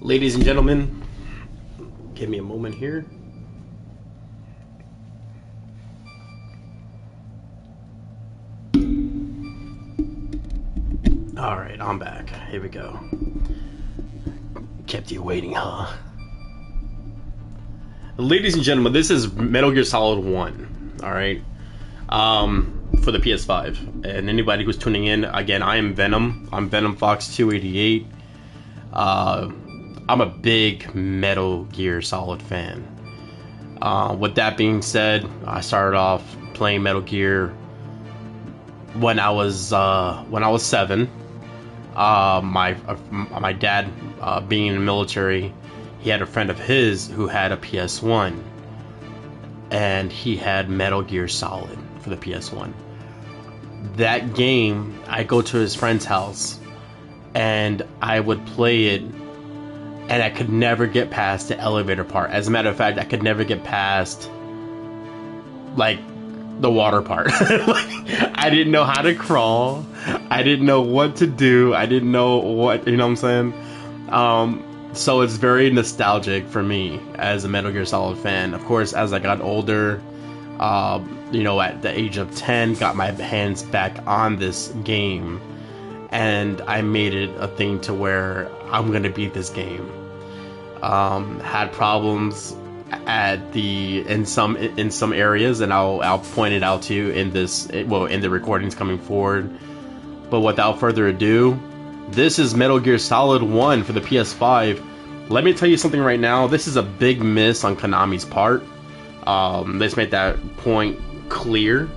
Ladies and gentlemen, give me a moment here. Alright, I'm back. Here we go. Kept you waiting, huh? Ladies and gentlemen, this is Metal Gear Solid 1. Alright? For the PS5. And anybody who's tuning in, again, I am Venom. I'm Venom Fox 288. I'm a big Metal Gear Solid fan. With that being said, I started off playing Metal Gear when I was 7. My dad, being in the military, he had a friend of his who had a PS1, and he had Metal Gear Solid for the PS1. That game, I go to his friend's house, and I would play it, and I could never get past the elevator part. As a matter of fact, I could never get past, like, the water part. Like, I didn't know how to crawl. I didn't know what to do. I didn't know what, you know what I'm saying? So it's very nostalgic for me as a Metal Gear Solid fan. Of course, as I got older, at the age of 10, got my hands back on this game, and I made it a thing to where I'm gonna beat this game. Had problems in some areas, and I'll point it out to you in the recordings coming forward. But without further ado, this is Metal Gear Solid 1 for the PS5. Let me tell you something right now. This is a big miss on Konami's part. Let's make that point clear.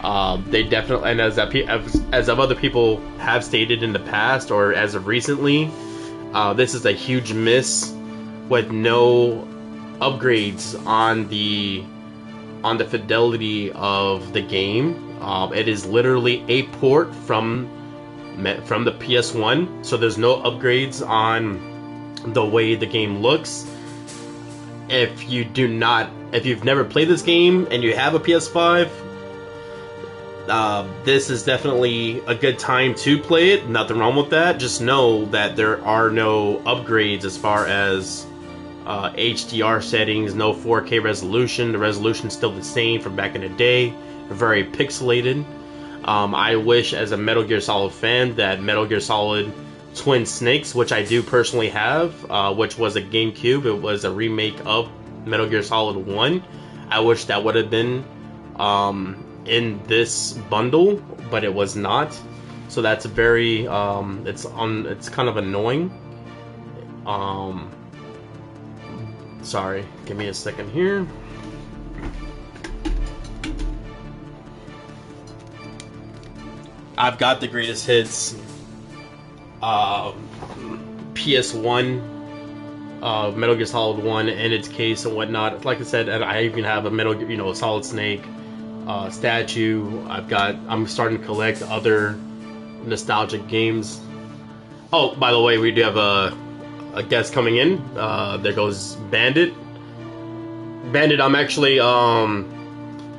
They definitely, and as other people have stated in the past or as of recently, this is a huge miss with no upgrades on the fidelity of the game. It is literally a port from the PS1, so there's no upgrades on the way the game looks. If you've never played this game and you have a PS5, this is definitely a good time to play it. Nothing wrong with that. Just know that there are no upgrades as far as HDR settings, no 4K resolution. The resolution's still the same from back in the day. Very pixelated. I wish, as a Metal Gear Solid fan, that Metal Gear Solid Twin Snakes, which I do personally have, which was a GameCube, it was a remake of Metal Gear Solid 1. I wish that would have been in this bundle, but it was not. So that's very it's kind of annoying. Sorry, give me a second here. I've got the greatest hits PS1 Metal Gear Solid 1 in its case and whatnot. Like I said, I even have a Metal Gear, Solid Snake statue. I'm starting to collect other nostalgic games. Oh, by the way, we do have a guest coming in. There goes Bandit. Bandit, I'm actually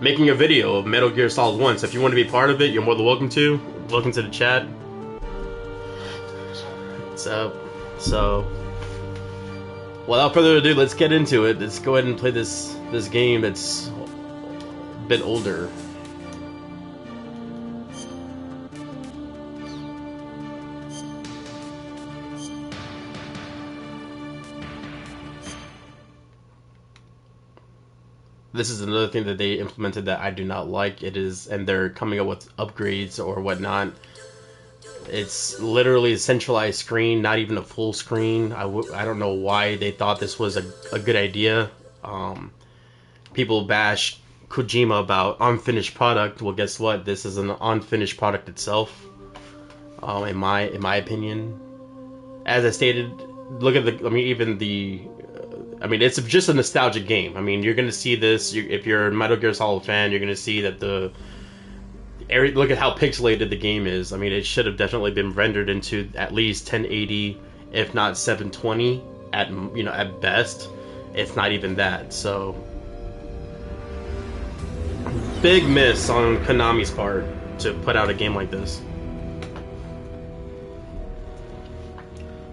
making a video of Metal Gear Solid 1, so if you want to be part of it, you're more than welcome to. Welcome to the chat. So without further ado, let's get into it. Let's go ahead and play this game that's a bit older. This is another thing that they implemented that I do not like. And they're coming up with upgrades or whatnot. It's literally a centralized screen, not even a full screen. I don't know why they thought this was a good idea. People bash Kojima about unfinished product. Well, guess what? This is an unfinished product itself. In my opinion, as I stated, look at it's just a nostalgic game. I mean, you're gonna see this. If you're a Metal Gear Solid fan, you're gonna see that look at how pixelated the game is. I mean, it should have definitely been rendered into at least 1080, if not 720 at best. It's not even that. So, big miss on Konami's part to put out a game like this.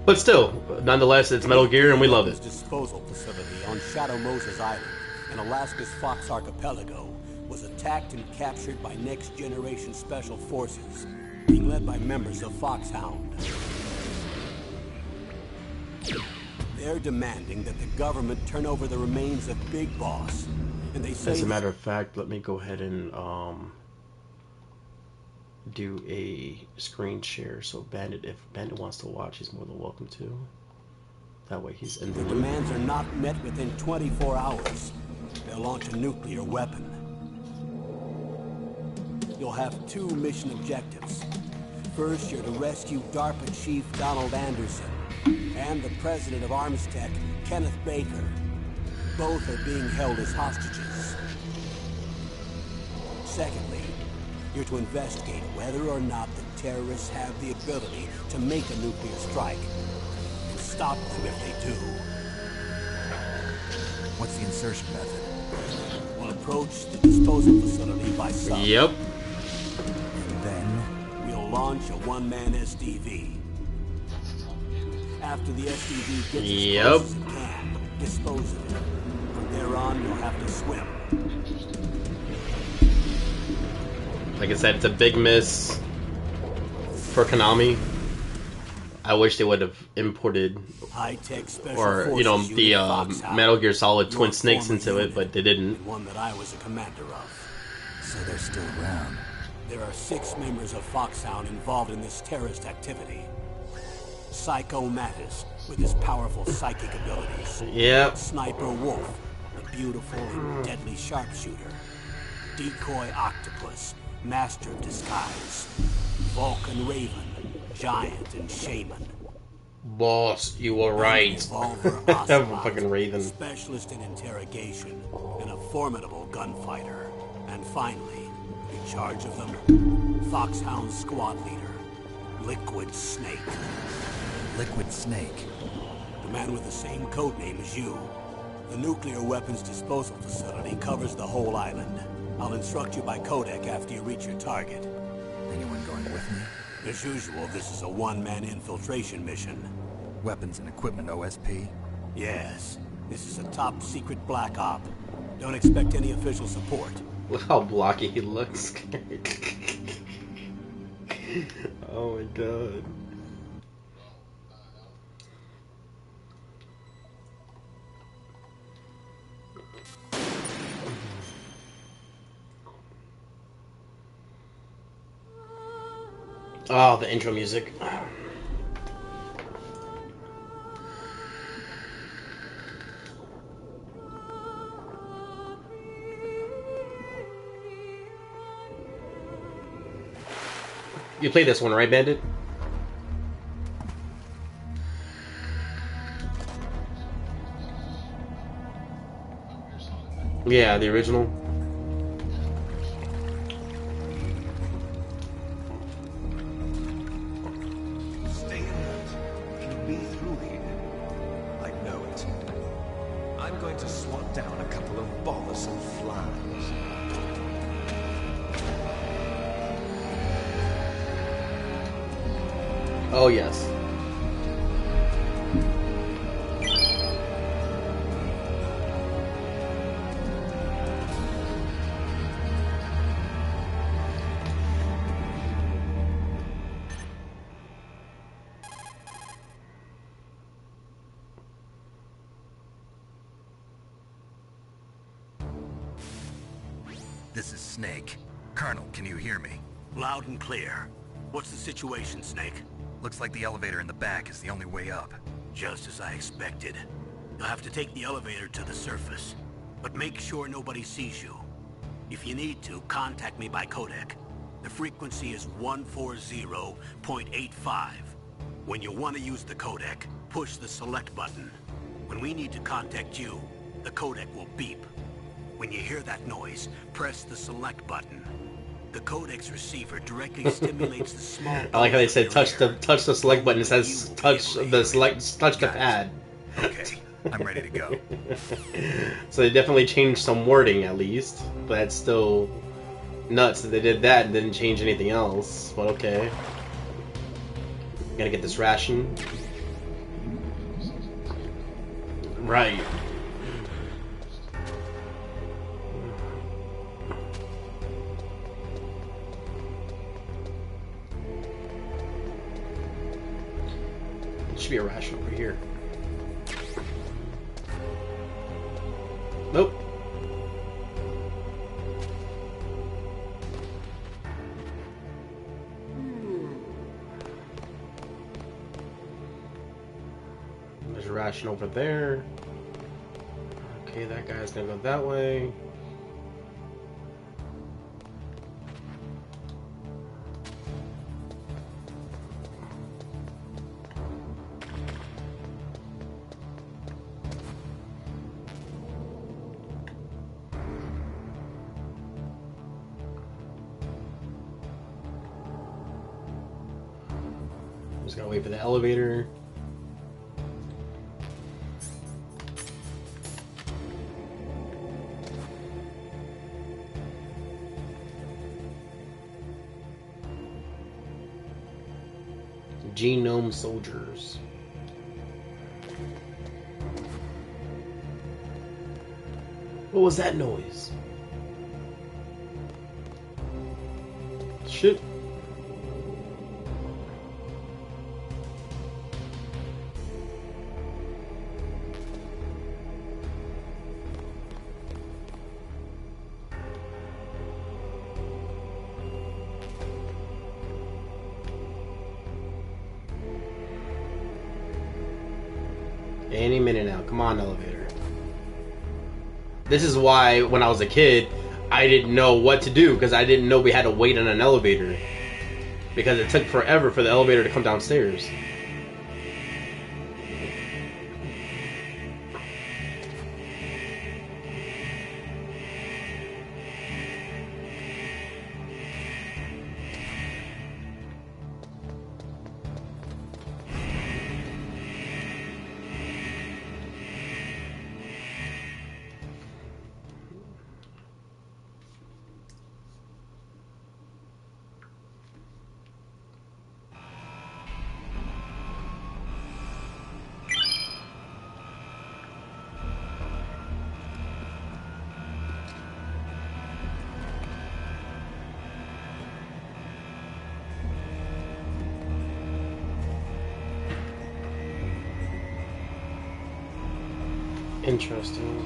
But still, nonetheless, it's Metal Gear and we love it. Disposal facility on Shadow Moses Island in Alaska's Fox Archipelago was attacked and captured by Next Generation Special Forces, being led by members of Foxhound. They're demanding that the government turn over the remains of Big Boss, and they say... As a matter of fact, let me go ahead and do a screen share, so Bandit, if Bandit wants to watch, he's more than welcome to. That way he's in the loop. Demands are not met within 24 hours. They'll launch a nuclear weapon. You'll have 2 mission objectives. First, you're to rescue DARPA Chief Donald Anderson and the President of Armstech, Kenneth Baker. Both are being held as hostages. Secondly, you're to investigate whether or not the terrorists have the ability to make a nuclear strike, and stop them if they do. What's the insertion method? We'll approach the disposal facility by sub. Yep. And then We'll launch a one-man SDV. After the SDV gets as close as it can, dispose of it. From there on, you'll have to swim. Like I said, it's a big miss for Konami. I wish they would have imported, High-tech special or you know, the Metal Gear Solid Twin Snakes into it, but they didn't. One that I was a commander of. so they're still around. There are 6 members of Foxhound involved in this terrorist activity. Psycho Mattis, with his powerful psychic abilities. Yep. Sniper Wolf, the beautiful and deadly sharpshooter. Decoy Octopus, master of disguise. Vulcan Raven, giant and shaman. Boss, you were right. Revolver I'm a Ocelot, fucking Raven. specialist in interrogation, and a formidable gunfighter. And finally, in charge of them, Foxhound squad leader, Liquid Snake. Liquid Snake. The man with the same codename as you. The nuclear weapons disposal facility covers the whole island. I'll instruct you by codec after you reach your target. Anyone going with me? As usual, this is a one-man infiltration mission. Weapons and equipment OSP? Yes, this is a top-secret black op. Don't expect any official support. Look how blocky he looks. Oh my god. Oh, the intro music. You play this one, right, Bandit? Yeah, the original. Stay alert. It'll be through here. I know it. I'm going to swat down a couple of bothersome flies. Oh, yes. This is Snake. Colonel, can you hear me? Loud and clear. What's the situation, Snake? Looks like the elevator in the back is the only way up. Just as I expected. You'll have to take the elevator to the surface. But make sure nobody sees you. If you need to, contact me by codec. The frequency is 140.85. When you want to use the codec, push the select button. When we need to contact you, the codec will beep. When you hear that noise, press the select button. The codec's receiver directly stimulates the small... I like how they said touch the select button. It says touch the pad. Okay, I'm ready to go. So they definitely changed some wording at least, but that's still nuts that they did that and didn't change anything else. But okay, gotta get this ration. Right. It should be a ration over here. Nope. There's a ration over there. Okay, that guy's gonna go that way. Just gotta wait for the elevator. Genome soldiers. What was that noise? Shit. Any minute now. Come on, elevator. This is why, when I was a kid, I didn't know what to do, because I didn't know we had to wait on an elevator. Because it took forever for the elevator to come downstairs. Interesting.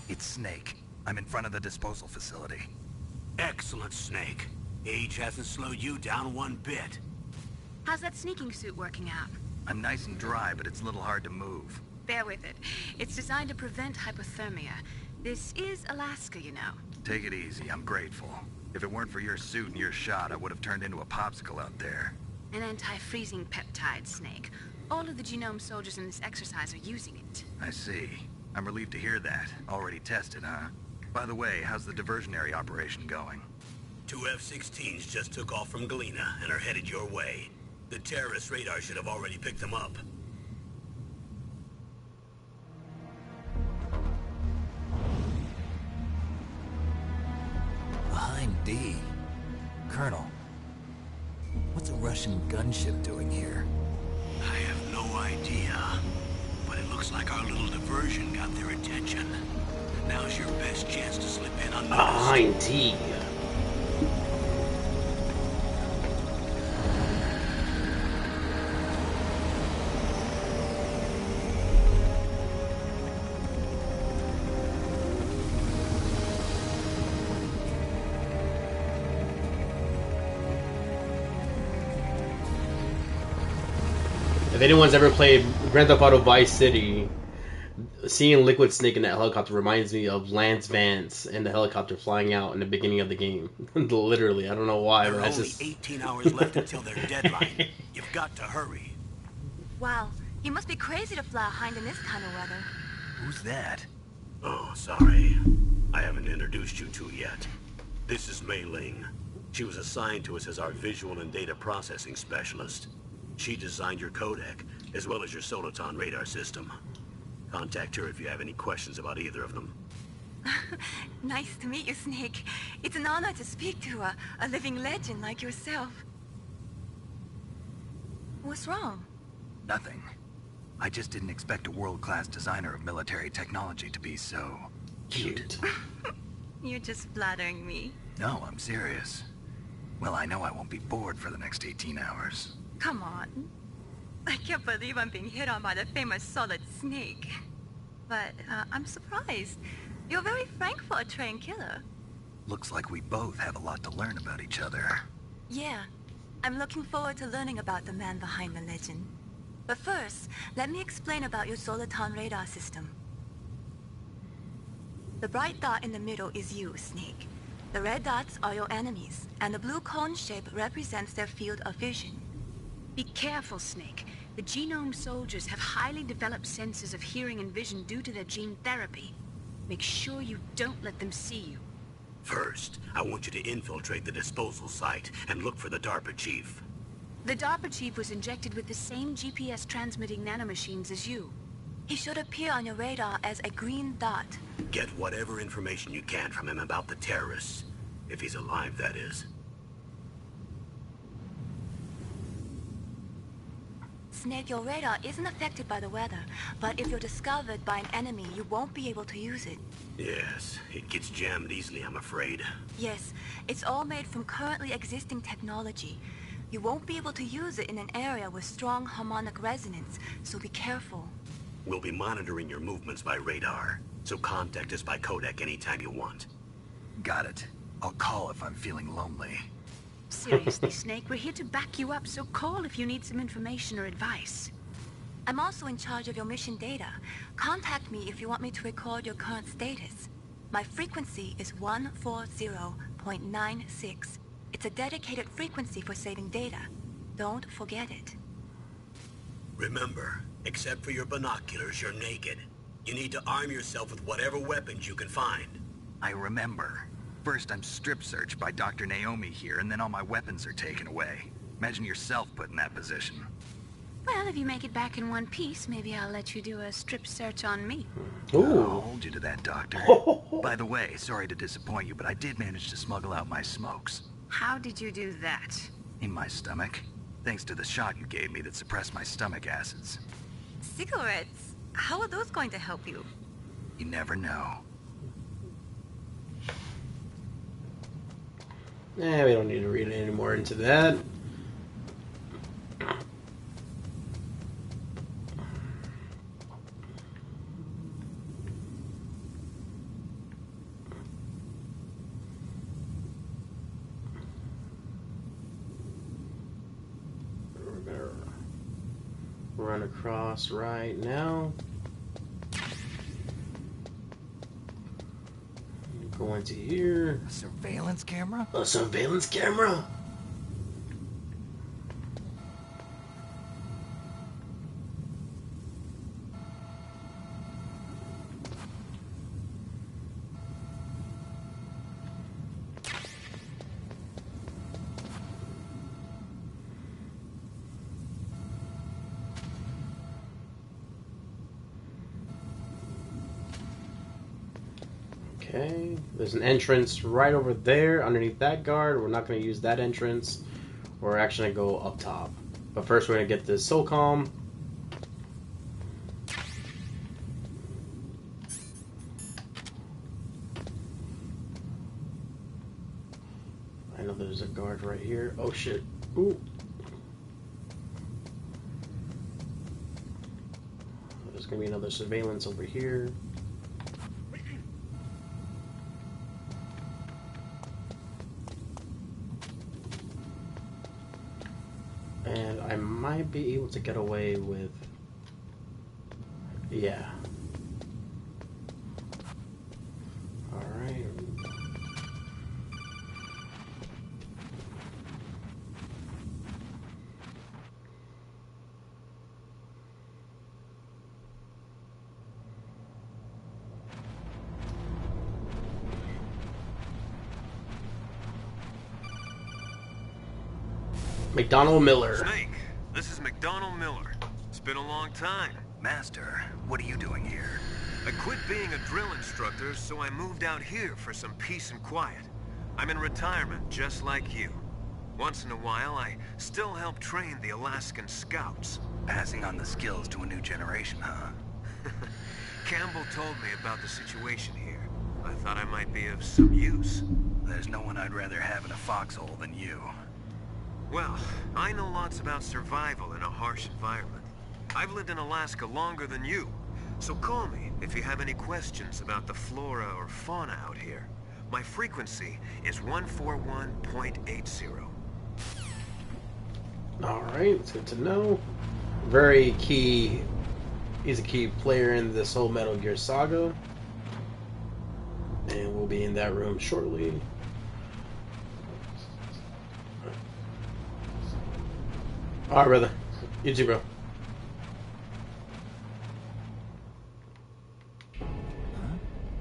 It's Snake. I'm in front of the disposal facility. Excellent, Snake. Age hasn't slowed you down one bit. How's that sneaking suit working out? I'm nice and dry, but it's a little hard to move. Bear with it. It's designed to prevent hypothermia. This is Alaska, you know. Take it easy, I'm grateful. If it weren't for your suit and your shot, I would have turned into a popsicle out there. An anti-freezing peptide, Snake. All of the genome soldiers in this exercise are using it. I see. I'm relieved to hear that. Already tested, huh? By the way, how's the diversionary operation going? 2 F-16s just took off from Galena and are headed your way. The terrorist radar should have already picked them up. Behind D. Colonel, what's a Russian gunship doing here? I have no idea. But it looks like our little diversion got their attention. Now's your best chance to slip in unnoticed. Behind D. If anyone's ever played Grand Theft Auto Vice City, seeing Liquid Snake in that helicopter reminds me of Lance Vance and the helicopter flying out in the beginning of the game. Literally, I don't know why, There but are that's only just 18 hours left until their deadline. You've got to hurry. Wow, you must be crazy to fly a hind in this kind of weather. Who's that? Oh, sorry. I haven't introduced you to yet. This is Mei Ling. She was assigned to us as our visual and data processing specialist. She designed your codec, as well as your Soliton radar system. Contact her if you have any questions about either of them. Nice to meet you, Snake. It's an honor to speak to a living legend like yourself. What's wrong? Nothing. I just didn't expect a world-class designer of military technology to be so... cute. You're just flattering me. No, I'm serious. Well, I know I won't be bored for the next 18 hours. Come on. I can't believe I'm being hit on by the famous Solid Snake. But I'm surprised. You're very frank for a trained killer. Looks like we both have a lot to learn about each other. Yeah. I'm looking forward to learning about the man behind the legend. But first, let me explain about your Soliton radar system. The bright dot in the middle is you, Snake. The red dots are your enemies, and the blue cone shape represents their field of vision. Be careful, Snake. The genome soldiers have highly developed senses of hearing and vision due to their gene therapy. Make sure you don't let them see you. First, I want you to infiltrate the disposal site and look for the DARPA chief. The DARPA chief was injected with the same GPS transmitting nanomachines as you. He should appear on your radar as a green dot. Get whatever information you can from him about the terrorists. If he's alive, that is. Snake, your radar isn't affected by the weather, but if you're discovered by an enemy, you won't be able to use it. Yes, it gets jammed easily, I'm afraid. Yes, it's all made from currently existing technology. You won't be able to use it in an area with strong harmonic resonance, so be careful. We'll be monitoring your movements by radar, so contact us by codec anytime you want. Got it. I'll call if I'm feeling lonely. Seriously, Snake, we're here to back you up, so call if you need some information or advice. I'm also in charge of your mission data. Contact me if you want me to record your current status. My frequency is 140.96. It's a dedicated frequency for saving data. Don't forget it. Remember, except for your binoculars, you're naked. You need to arm yourself with whatever weapons you can find. I remember. First, I'm strip searched by Dr. Naomi here, and then all my weapons are taken away. Imagine yourself put in that position. Well, if you make it back in one piece, maybe I'll let you do a strip search on me. I'll Ooh. hold you to that, Doctor. By the way, sorry to disappoint you, but I did manage to smuggle out my smokes. How did you do that? In my stomach. Thanks to the shot you gave me that suppressed my stomach acids. Cigarettes? How are those going to help you? You never know. We don't need to read any more into that. We're gonna run across right now. Go into here. A surveillance camera? A surveillance camera? Okay, there's an entrance right over there underneath that guard. We're not going to use that entrance. We're actually going to go up top. But first we're going to get this SOCOM. I know there's a guard right here. Oh shit. Ooh. There's going to be another surveillance over here. And I might be able to get away with... Yeah. Alright. McDonald Miller. Snake, this is McDonald Miller. It's been a long time. Master, what are you doing here? I quit being a drill instructor, so I moved out here for some peace and quiet. I'm in retirement, just like you. Once in a while, I still help train the Alaskan Scouts. Passing on the skills to a new generation, huh? Campbell told me about the situation here. I thought I might be of some use. There's no one I'd rather have in a foxhole than you. Well, I know lots about survival in a harsh environment. I've lived in Alaska longer than you, so call me if you have any questions about the flora or fauna out here. My frequency is 141.80. Alright, it's good to know. Very key. He's a key player in this whole Metal Gear saga. And we'll be in that room shortly. Alright, brother. You too, bro.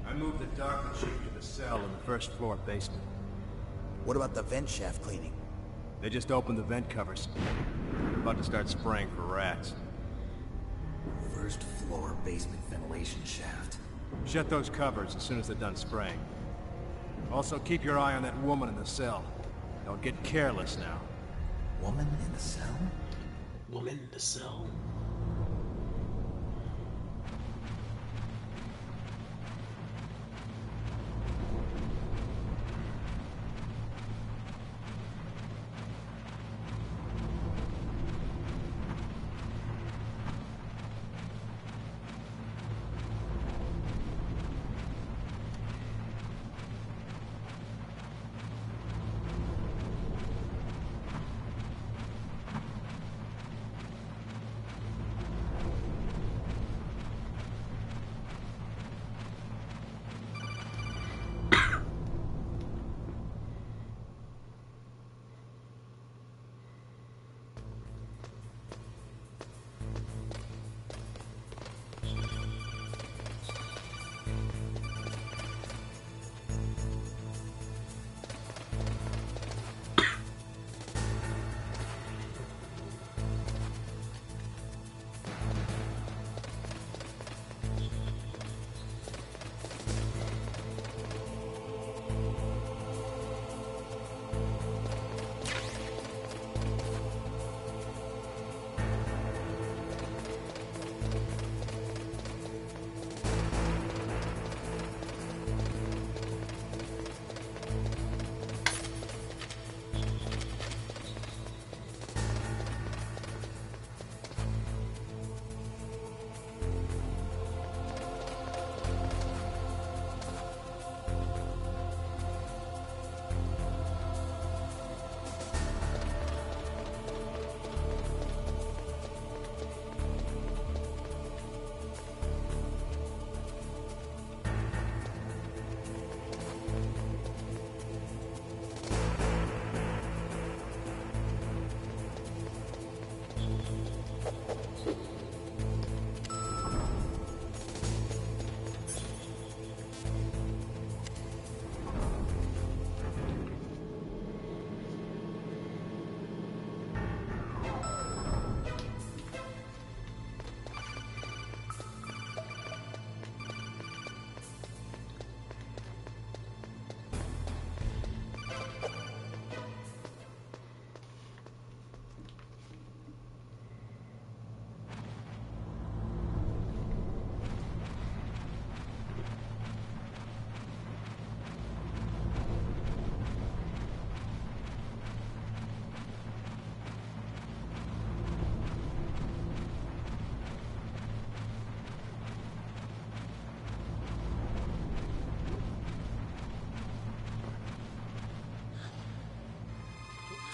I moved the docking chute to the cell in the first floor basement. What about the vent shaft cleaning? They just opened the vent covers. They're about to start spraying for rats. First floor basement ventilation shaft. Shut those covers as soon as they're done spraying. Also, keep your eye on that woman in the cell. Don't get careless now. Woman in the cell? Woman in the cell.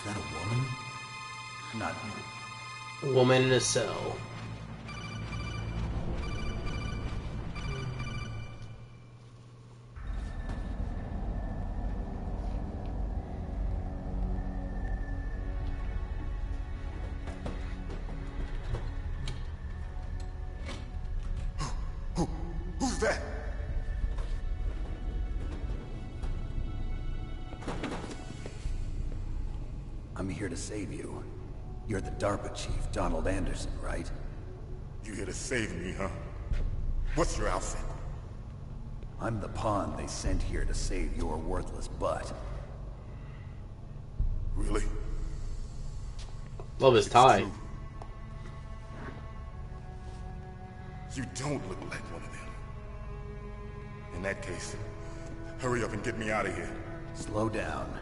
Is that a woman? Not me. Woman in a cell. Who's that? I'm here to save you. You're the DARPA chief, Donald Anderson, right? You here to save me, huh? What's your outfit? I'm the pawn they sent here to save your worthless butt. Really? Love his tie. True. You don't look like one of them. In that case, hurry up and get me out of here. Slow down.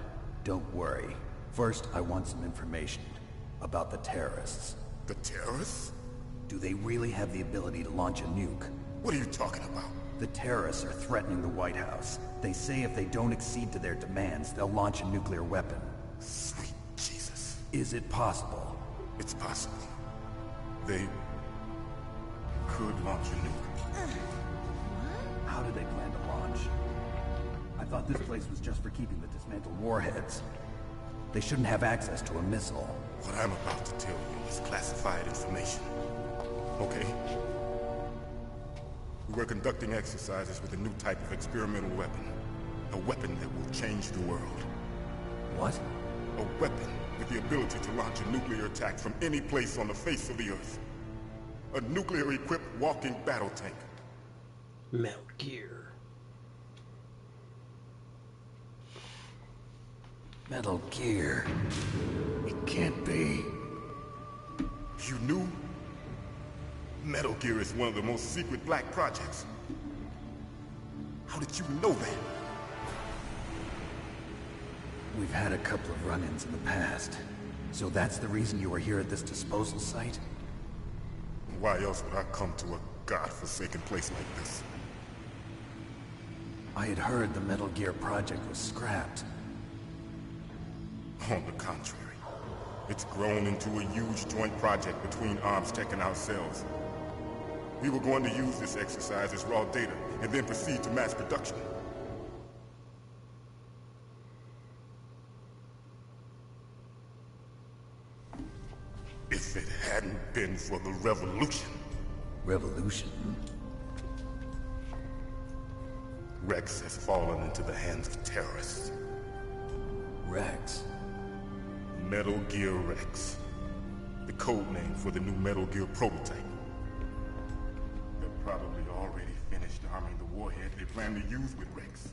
Don't worry. First, I want some information about the terrorists. The terrorists? Do they really have the ability to launch a nuke? What are you talking about? The terrorists are threatening the White House. They say if they don't accede to their demands, they'll launch a nuclear weapon. Sweet Jesus. Is it possible? It's possible. They could launch a nuke. How do they plan to launch? I thought this place was just for keeping the dismantled warheads. They shouldn't have access to a missile. What I'm about to tell you is classified information. Okay? We were conducting exercises with a new type of experimental weapon. A weapon that will change the world. What? A weapon with the ability to launch a nuclear attack from any place on the face of the Earth. A nuclear-equipped walking battle tank. Metal Gear. Metal Gear. It can't be. You knew? Metal Gear is one of the most secret black projects. How did you know that? We've had a couple of run-ins in the past. So that's the reason you were here at this disposal site? Why else would I come to a godforsaken place like this? I had heard the Metal Gear project was scrapped. On the contrary, it's grown into a huge joint project between Arms Tech and ourselves. We were going to use this exercise as raw data and then proceed to mass production. If it hadn't been for the revolution. Revolution? Rex has fallen into the hands of terrorists. Rex? Metal Gear Rex. The code name for the new Metal Gear prototype. They're probably already finished arming the warhead they plan to use with Rex.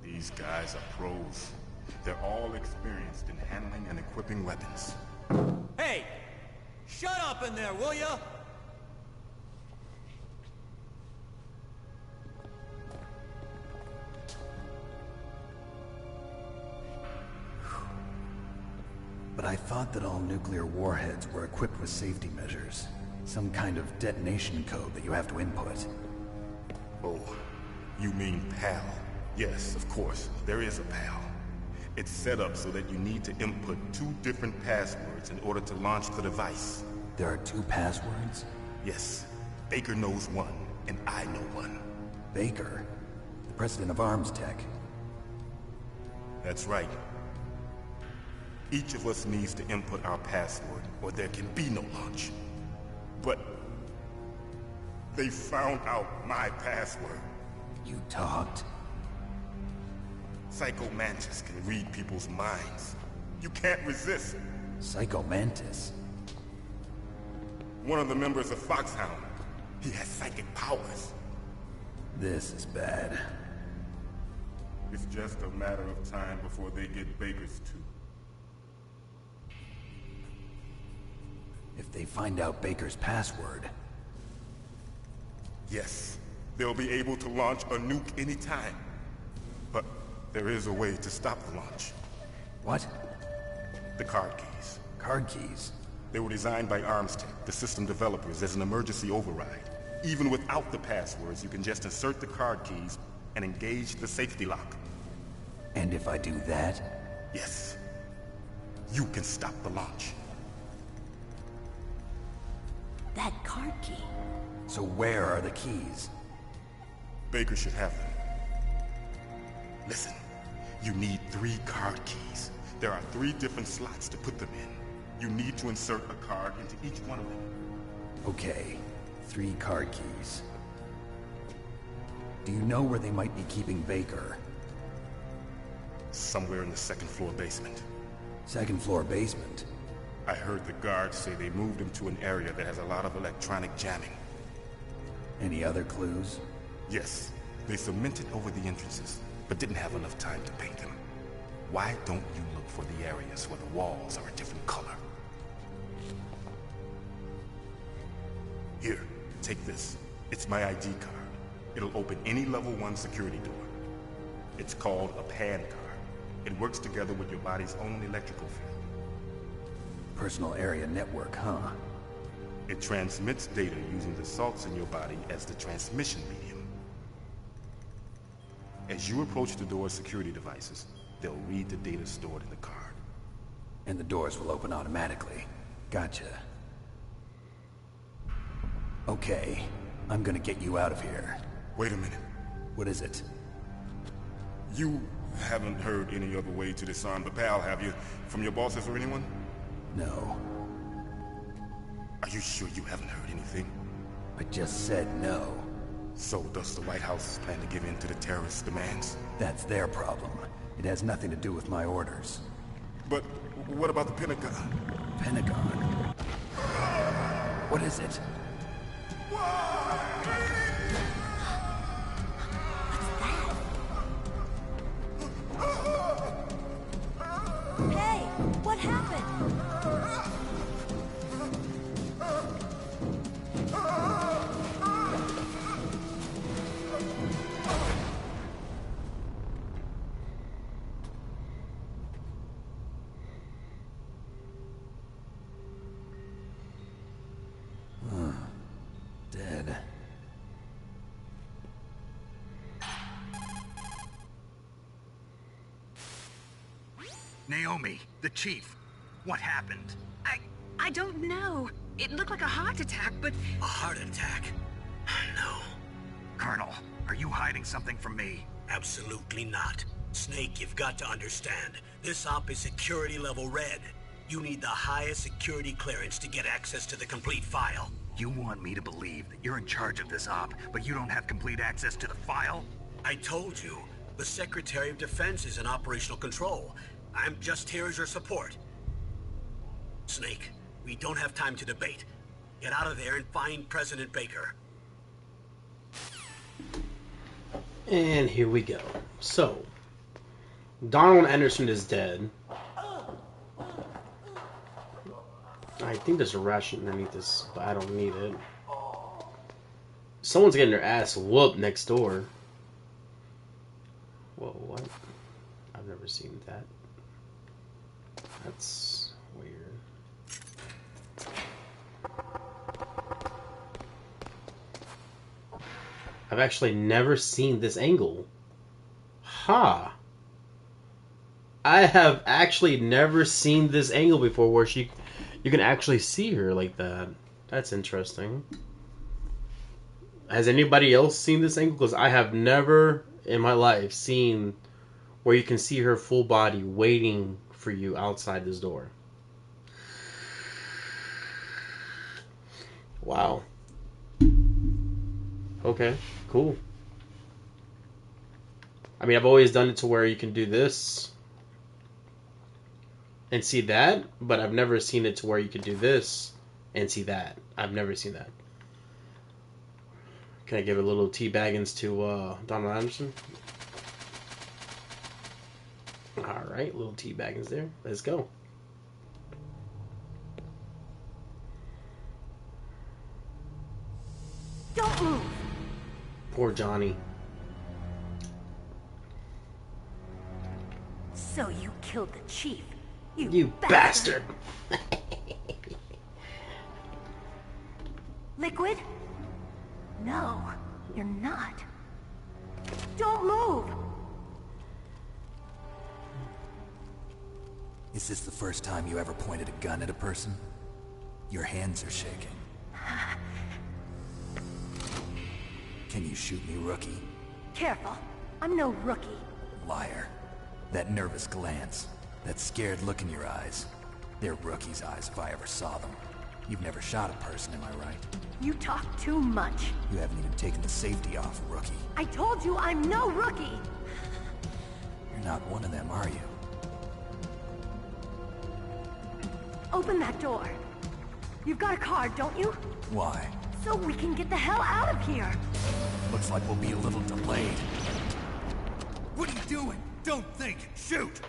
These guys are pros. They're all experienced in handling and equipping weapons. Hey! Shut up in there, will ya? But I thought that all nuclear warheads were equipped with safety measures. Some kind of detonation code that you have to input. Oh, you mean PAL? Yes, of course, there is a PAL. It's set up so that you need to input 2 different passwords in order to launch the device. There are 2 passwords? Yes. Baker knows one, and I know one. Baker? The president of Arms Tech? That's right. Each of us needs to input our password, or there can be no launch. But they found out my password. You talked? Psycho Mantis can read people's minds. You can't resist. Psycho Mantis? One of the members of Foxhound. He has psychic powers. This is bad. It's just a matter of time before they get Baker's too. If they find out Baker's password... Yes, they'll be able to launch a nuke anytime. But there is a way to stop the launch. What? The card keys. Card keys? They were designed by Arms Tech, the system developers, as an emergency override. Even without the passwords, you can just insert the card keys and engage the safety lock. And if I do that? Yes. You can stop the launch. That card key. So where are the keys? Baker should have them. Listen, you need 3 card keys. There are 3 different slots to put them in. You need to insert a card into each one of them. Okay, 3 card keys. Do you know where they might be keeping Baker? Somewhere in the 2nd floor basement. 2nd floor basement? I heard the guards say they moved him to an area that has a lot of electronic jamming. Any other clues? Yes, they cemented over the entrances, but didn't have enough time to paint them. Why don't you look for the areas where the walls are a different color? Here, take this. It's my ID card. It'll open any level 1 security door. It's called a PAN card. It works together with your body's own electrical field. Personal area network, huh? It transmits data using the salts in your body as the transmission medium. As you approach the door's security devices, they'll read the data stored in the card. And the doors will open automatically. Gotcha. Okay, I'm gonna get you out of here. Wait a minute. What is it? You haven't heard any other way to disarm the PAL, have you? From your bosses or anyone? No. Are you sure you haven't heard anything? I just said no. So does the White House plan to give in to the terrorists' demands? That's their problem. It has nothing to do with my orders. But what about the Pentagon? Pentagon? What is it? Hey, what happened? Dead. Naomi, the chief. What happened? I don't know. It looked like a heart attack, but... A heart attack? No. Colonel, are you hiding something from me? Absolutely not. Snake, you've got to understand. This op is security level red. You need the highest security clearance to get access to the complete file. You want me to believe that you're in charge of this op, but you don't have complete access to the file? I told you, the Secretary of Defense is in operational control. I'm just here as your support. Snake, we don't have time to debate. Get out of there and find President Baker. And here we go. So, Donald Anderson is dead. I think there's a ration underneath this, but I don't need it. Someone's getting their ass whooped next door. Whoa, what? I've never seen that. That's weird. I've actually never seen this angle. Huh. I have actually never seen this angle before where you can actually see her like that. That's interesting. Has anybody else seen this angle? Because I have never in my life seen where you can see her full body waiting for you outside this door. Wow. Okay, cool. I mean, I've always done it to where you can do this and see that, but I've never seen it to where you could do this and see that. I've never seen that. Can I give a little T-baggins to Donald Anderson? Alright, little T-baggins there. Let's go. Don't move! Poor Johnny. So you killed the chief. You bastard! Liquid? No, you're not. Don't move! Is this the first time you ever pointed a gun at a person? Your hands are shaking. Can you shoot me, rookie? Careful. I'm no rookie. Liar. That nervous glance, that scared look in your eyes. They're rookie's eyes if I ever saw them. You've never shot a person, am I right? You talk too much. You haven't even taken the safety off, rookie. I told you I'm no rookie! You're not one of them, are you? Open that door. You've got a card, don't you? Why? So we can get the hell out of here! Looks like we'll be a little delayed. What are you doing? Don't think. Shoot!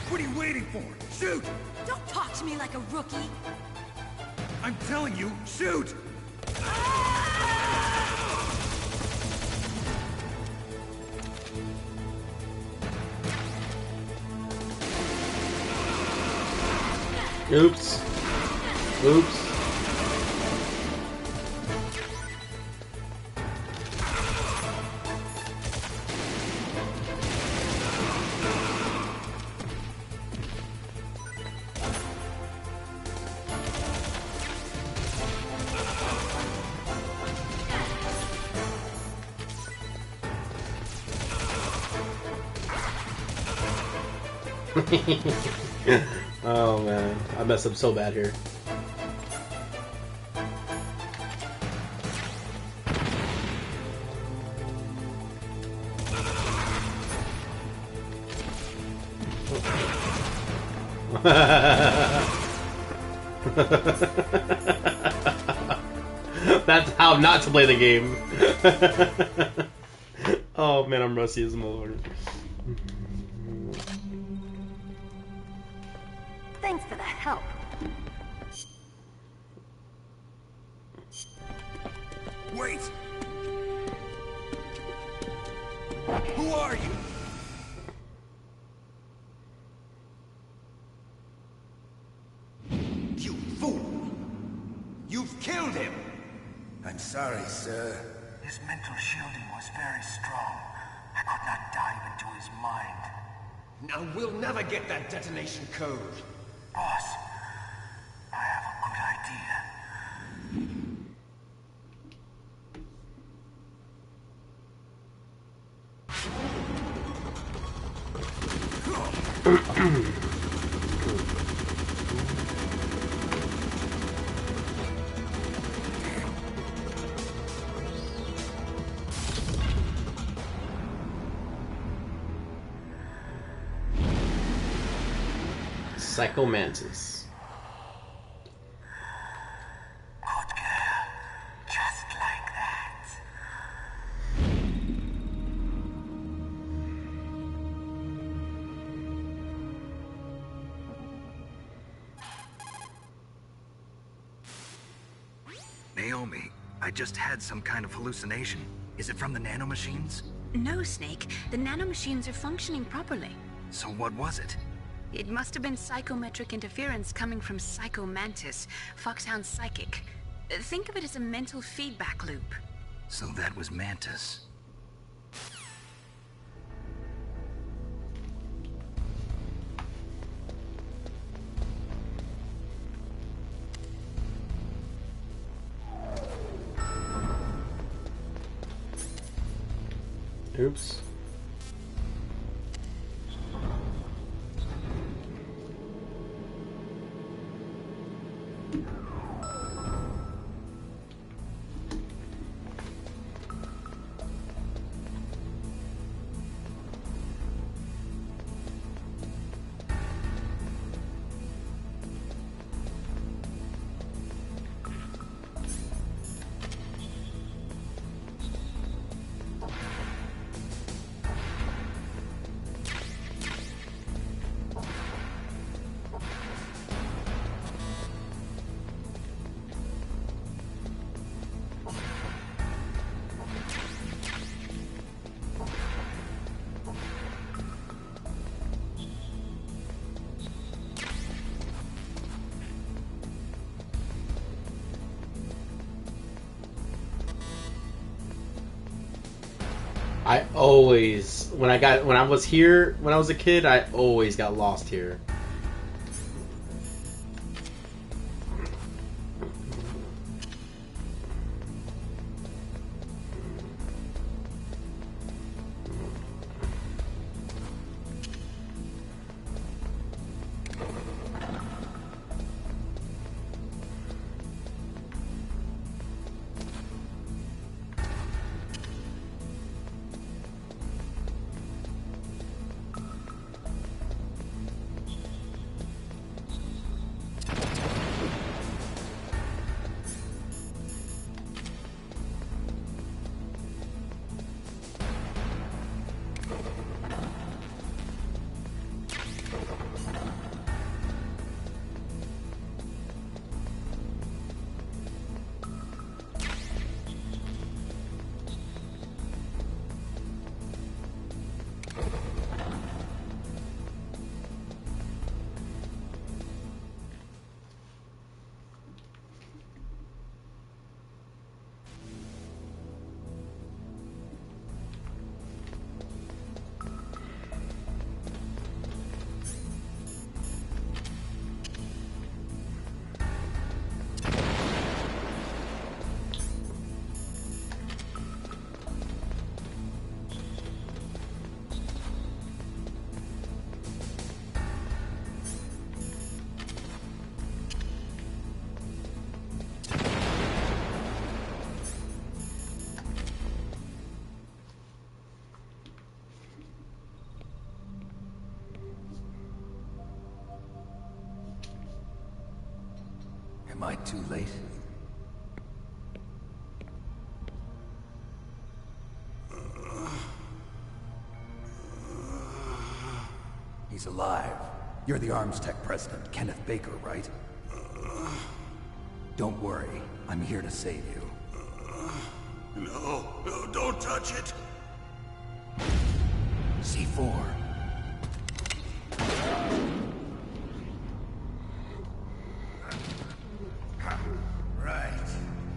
What are you waiting for? Shoot! Don't talk to me like a rookie. I'm telling you, shoot! Oops. Oops. Oh man, I messed up so bad here. That's how not to play the game. Oh man, I'm rusty as a motherfucker. Thanks for the help. Wait! Who are you? You fool! You've killed him! I'm sorry, sir. His mental shielding was very strong. I could not dive into his mind. Now we'll never get that detonation code. Boss, I have a good idea. Psychomantis. Good girl. Just like that. Naomi, I just had some kind of hallucination. Is it from the nanomachines? No, Snake. The nanomachines are functioning properly. So what was it? It must have been psychometric interference coming from Psychomantis, Foxhound's psychic. Think of it as a mental feedback loop. So that was Mantis. Oops. I always, when I was here, when I was a kid, I always got lost here. Am I too late? He's alive. You're the Arms Tech president, Kenneth Baker, right? Don't worry. I'm here to save you. No, don't touch it. C4. Right.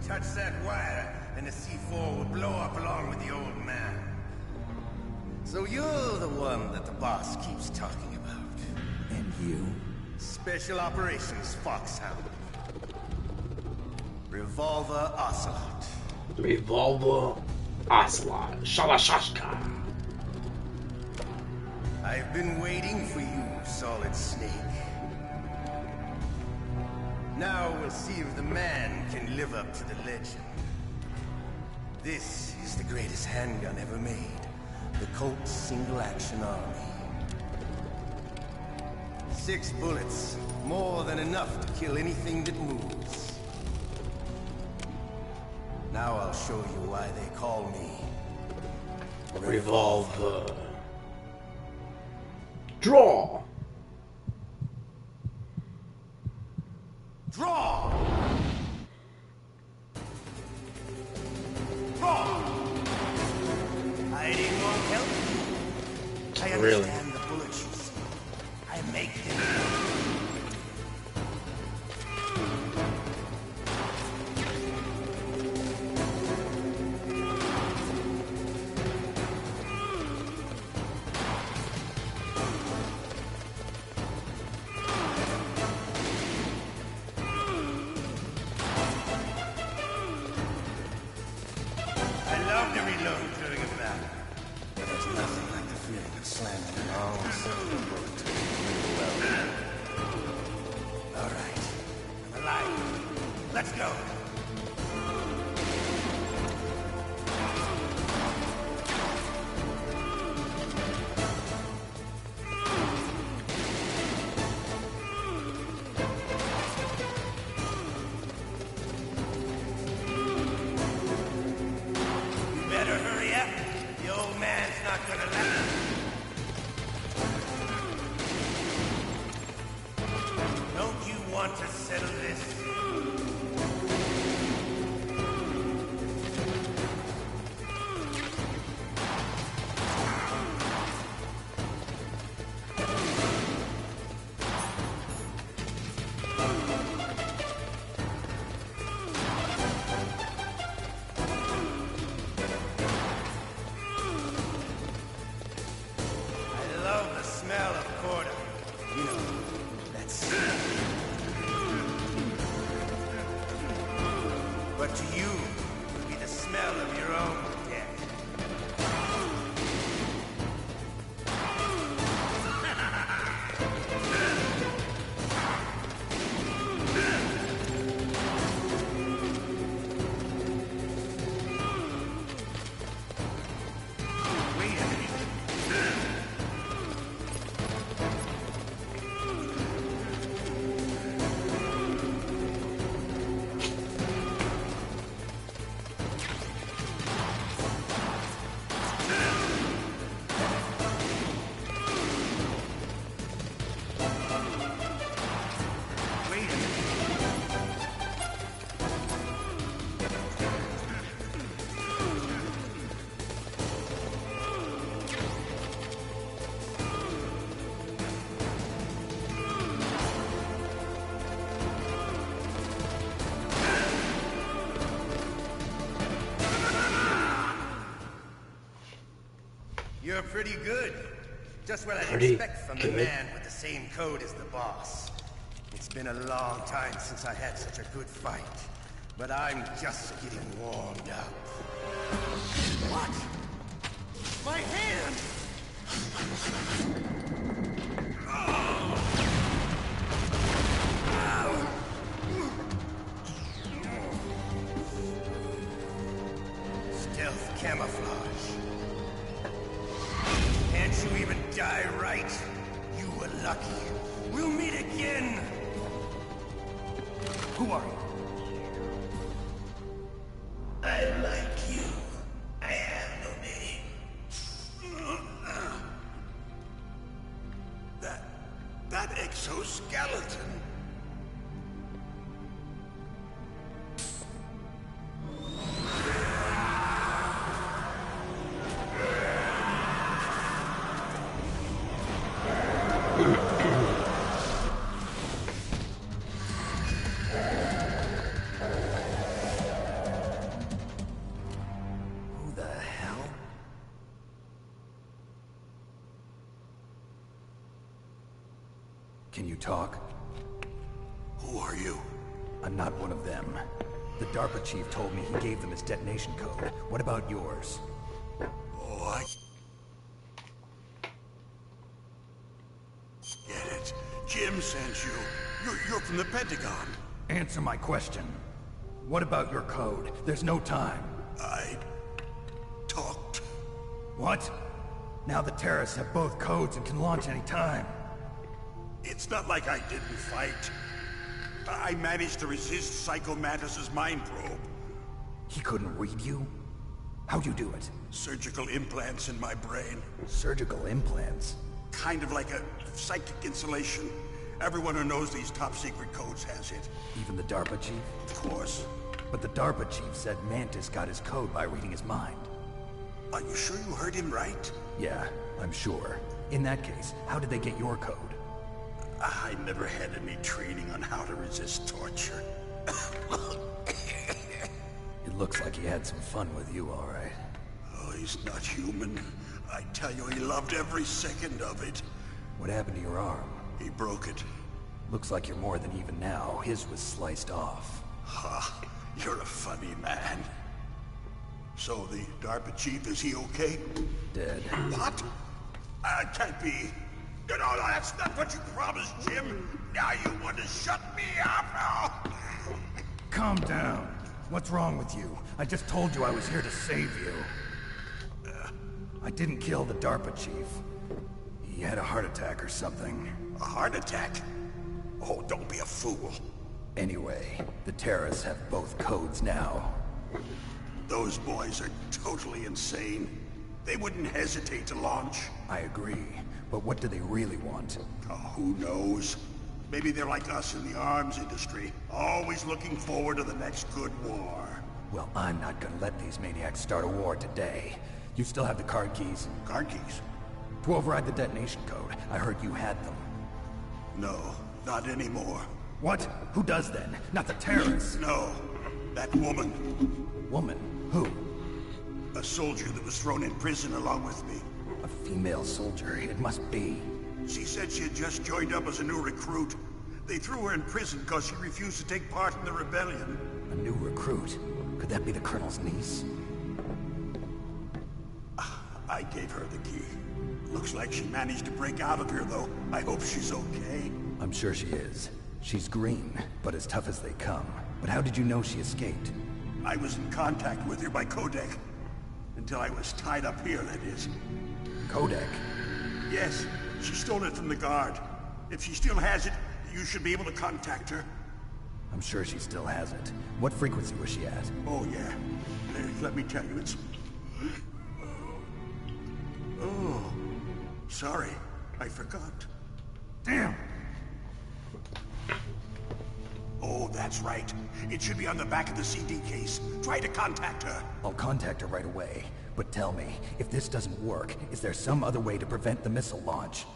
Touch that wire, and the C4 will blow up along with the old man. So you're the one that the boss keeps talking about. And you? Special Operations Foxhound. Revolver Ocelot. Revolver Ocelot. Shalashashka. I've been waiting for you, Solid Snake. Now we'll see if the man can live up to the legend. This is the greatest handgun ever made. The Colt Single Action Army. 6 bullets, more than enough to kill anything that moves. Now I'll show you why they call me Revolver. Draw. Draw! Draw! Hiding won't help you. I understand the bullets you see. I make them. Let's go. You better hurry up. The old man's not gonna let us. Don't you want to settle this? You're pretty good. Just what I'd Pretty expect from the man with the same code as the boss. It's been a long time since I had such a good fight, but I'm just getting warmed up. What? My hand! Stealth camouflage. Can't you even die right? You were lucky. We'll meet again! Who are you? I like you. I have no name. That exoskeleton. Who the hell? Can you talk? Who are you? I'm not one of them. The DARPA chief told me he gave them his detonation code. What about yours? Oh, I get it. Jim sent you. You're from the Pentagon. Answer my question. What about your code? There's no time. I talked. What? Now the terrorists have both codes and can launch any time. It's not like I didn't fight. I managed to resist Psycho Mantis's mind probe. He couldn't read you? How'd you do it? Surgical implants in my brain. Surgical implants? Kind of like a psychic insulation. Everyone who knows these top secret codes has it. Even the DARPA chief? Of course. But the DARPA chief said Mantis got his code by reading his mind. Are you sure you heard him right? Yeah, I'm sure. In that case, how did they get your code? I never had any training on how to resist torture. It looks like he had some fun with you, all right. Oh, he's not human. I tell you, he loved every second of it. What happened to your arm? He broke it. Looks like you're more than even now. His was sliced off. Ha, you're a funny man. So the DARPA chief, is he okay? Dead. What? Can't be. No, that's not what you promised, Jim. Now you want to shut me up? Calm down. What's wrong with you? I just told you I was here to save you. I didn't kill the DARPA chief. He had a heart attack or something. A heart attack? Oh, don't be a fool. Anyway, the terrorists have both codes now. Those boys are totally insane. They wouldn't hesitate to launch. I agree, but what do they really want? Oh, who knows? Maybe they're like us in the arms industry, always looking forward to the next good war. Well, I'm not gonna let these maniacs start a war today. You still have the card keys? Card keys? To override the detonation code. I heard you had them. No, not anymore. What? Who does then? Not the terrorists? No, that woman. Woman? Who? A soldier that was thrown in prison along with me. A female soldier, it must be. She said she had just joined up as a new recruit. They threw her in prison because she refused to take part in the rebellion. A new recruit? Could that be the Colonel's niece? I gave her the key. Looks like she managed to break out of here, though. I hope she's okay. I'm sure she is. She's green, but as tough as they come. But how did you know she escaped? I was in contact with her by codec. Until I was tied up here, that is. Codec? Yes, she stole it from the guard. If she still has it, you should be able to contact her. I'm sure she still has it. What frequency was she at? Oh, yeah. Let me tell you, it's... Oh, sorry. I forgot. Damn! Oh, that's right. It should be on the back of the CD case. Try to contact her. I'll contact her right away. But tell me, if this doesn't work, is there some other way to prevent the missile launch?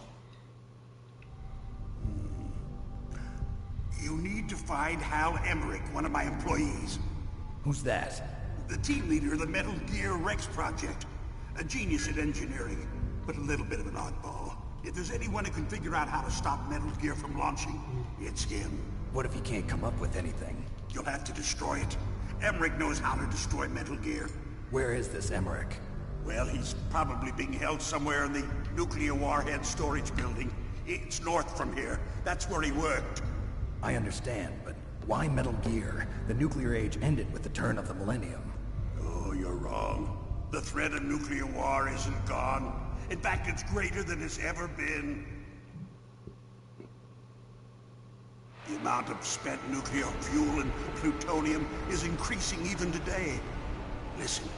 You need to find Hal Emmerich, one of my employees. Who's that? The team leader of the Metal Gear Rex project. A genius at engineering. but a little bit of an oddball. If there's anyone who can figure out how to stop Metal Gear from launching, it's him. What if he can't come up with anything? You'll have to destroy it. Emmerich knows how to destroy Metal Gear. Where is this Emmerich? Well, he's probably being held somewhere in the nuclear warhead storage building. It's north from here. That's where he worked. I understand, but why Metal Gear? The nuclear age ended with the turn of the millennium. Oh, you're wrong. The threat of nuclear war isn't gone. In fact, it's greater than it's ever been. The amount of spent nuclear fuel and plutonium is increasing even today. Listen,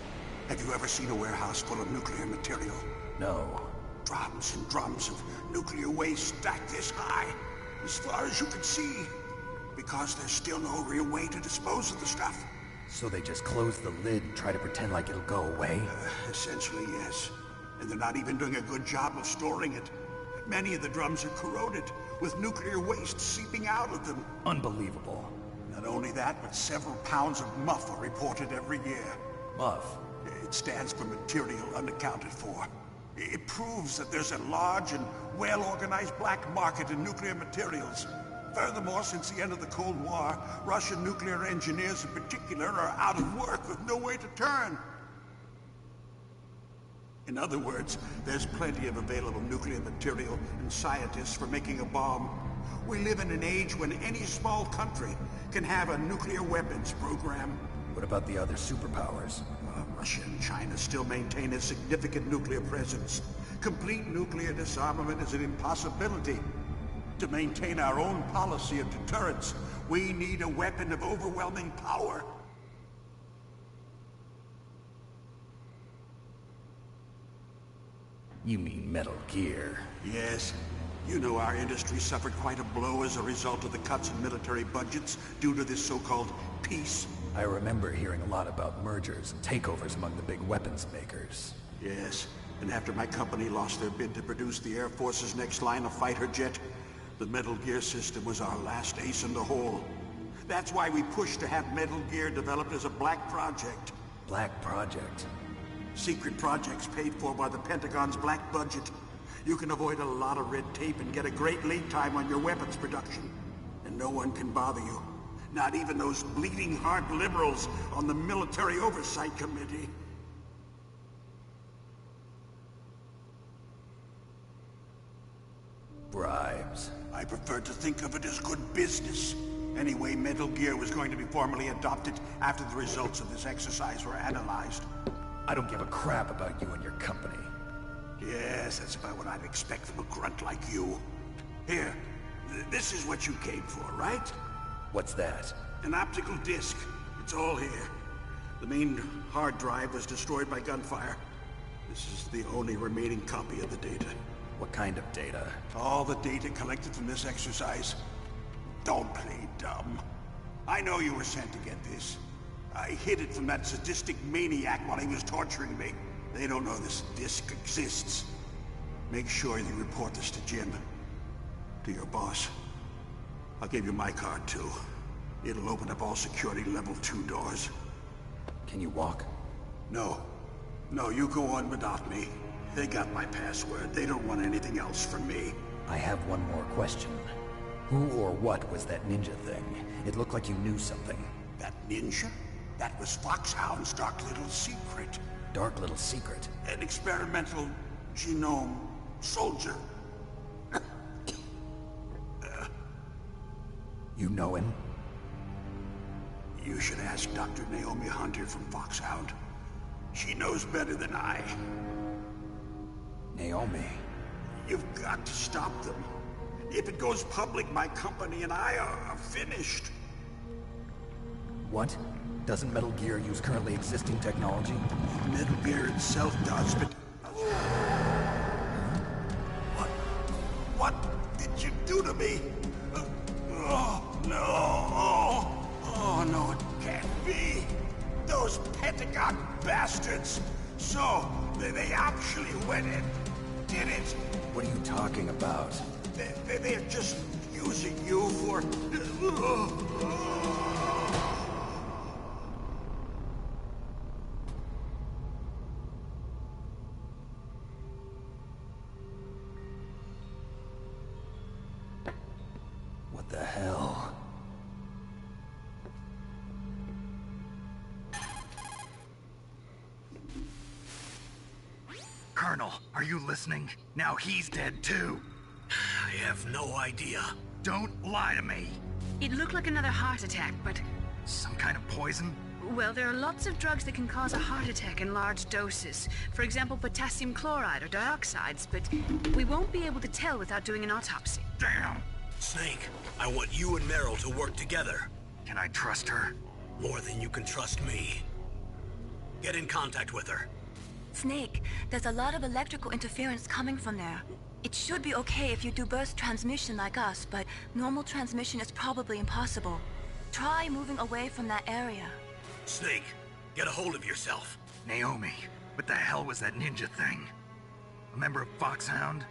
have you ever seen a warehouse full of nuclear material? No. Drums and drums of nuclear waste stacked this high, as far as you can see, because there's still no real way to dispose of the stuff. So they just close the lid and try to pretend like it'll go away? Essentially, yes. And they're not even doing a good job of storing it. Many of the drums are corroded, with nuclear waste seeping out of them. Unbelievable. Not only that, but several pounds of MUF are reported every year. MUF? It stands for material unaccounted for. It proves that there's a large and well-organized black market in nuclear materials. Furthermore, since the end of the Cold War, Russian nuclear engineers in particular are out of work with no way to turn. In other words, there's plenty of available nuclear material and scientists for making a bomb. We live in an age when any small country can have a nuclear weapons program. What about the other superpowers? Russia and China still maintain a significant nuclear presence. Complete nuclear disarmament is an impossibility. To maintain our own policy of deterrence, we need a weapon of overwhelming power. You mean Metal Gear? Yes. You know our industry suffered quite a blow as a result of the cuts in military budgets due to this so-called peace. I remember hearing a lot about mergers and takeovers among the big weapons makers. Yes, and after my company lost their bid to produce the Air Force's next line of fighter jet, the Metal Gear system was our last ace in the hole. That's why we pushed to have Metal Gear developed as a black project. Black project? Secret projects paid for by the Pentagon's black budget. You can avoid a lot of red tape and get a great lead time on your weapons production. And no one can bother you. Not even those bleeding heart liberals on the Military Oversight Committee. Bribes. I prefer to think of it as good business. Anyway, Metal Gear was going to be formally adopted after the results of this exercise were analyzed. I don't give a crap about you and your company. Yes, that's about what I'd expect from a grunt like you. Here, this is what you came for, right? What's that? An optical disc. It's all here. The main hard drive was destroyed by gunfire. This is the only remaining copy of the data. What kind of data? All the data collected from this exercise. Don't play dumb. I know you were sent to get this. I hid it from that sadistic maniac while he was torturing me. They don't know this disc exists. Make sure you report this to Jim. To your boss. I'll give you my card, too. It'll open up all security level 2 doors. Can you walk? No. No, you go on without me. They got my password. They don't want anything else from me. I have one more question. Who or what was that ninja thing? It looked like you knew something. That ninja? That was Foxhound's dark little secret. Dark little secret? An experimental genome soldier. You know him? You should ask Dr. Naomi Hunter from Foxhound. She knows better than I. Naomi? You've got to stop them. If it goes public, my company and I are finished. What? Doesn't Metal Gear use currently existing technology? Metal Gear itself does, but... What did you do to me? Oh, no. Oh, no, it can't be. Those Pentagon bastards. So, they actually went and did it. What are you talking about? They're just using you for... Colonel, are you listening? Now he's dead too. I have no idea. Don't lie to me. It looked like another heart attack, but... Some kind of poison? Well, there are lots of drugs that can cause a heart attack in large doses. For example, potassium chloride or dioxides, but we won't be able to tell without doing an autopsy. Damn! Snake, I want you and Meryl to work together. Can I trust her? More than you can trust me. Get in contact with her. Snake, there's a lot of electrical interference coming from there. It should be okay if you do burst transmission like us, but normal transmission is probably impossible. Try moving away from that area. Snake, get a hold of yourself. Naomi, what the hell was that ninja thing? A member of Foxhound?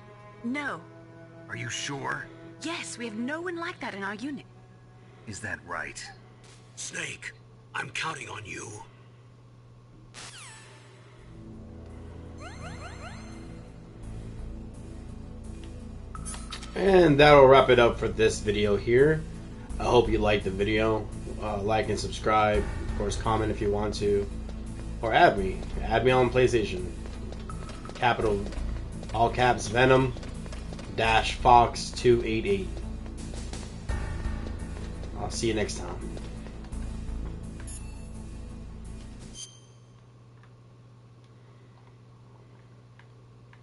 No. Are you sure? Yes, we have no one like that in our unit. Is that right? Snake, I'm counting on you. And that'll wrap it up for this video here. I hope you liked the video. Like and subscribe. Of course, comment if you want to. Or add me. Add me on PlayStation. Capital, all caps, Venom -Fox 288. I'll see you next time.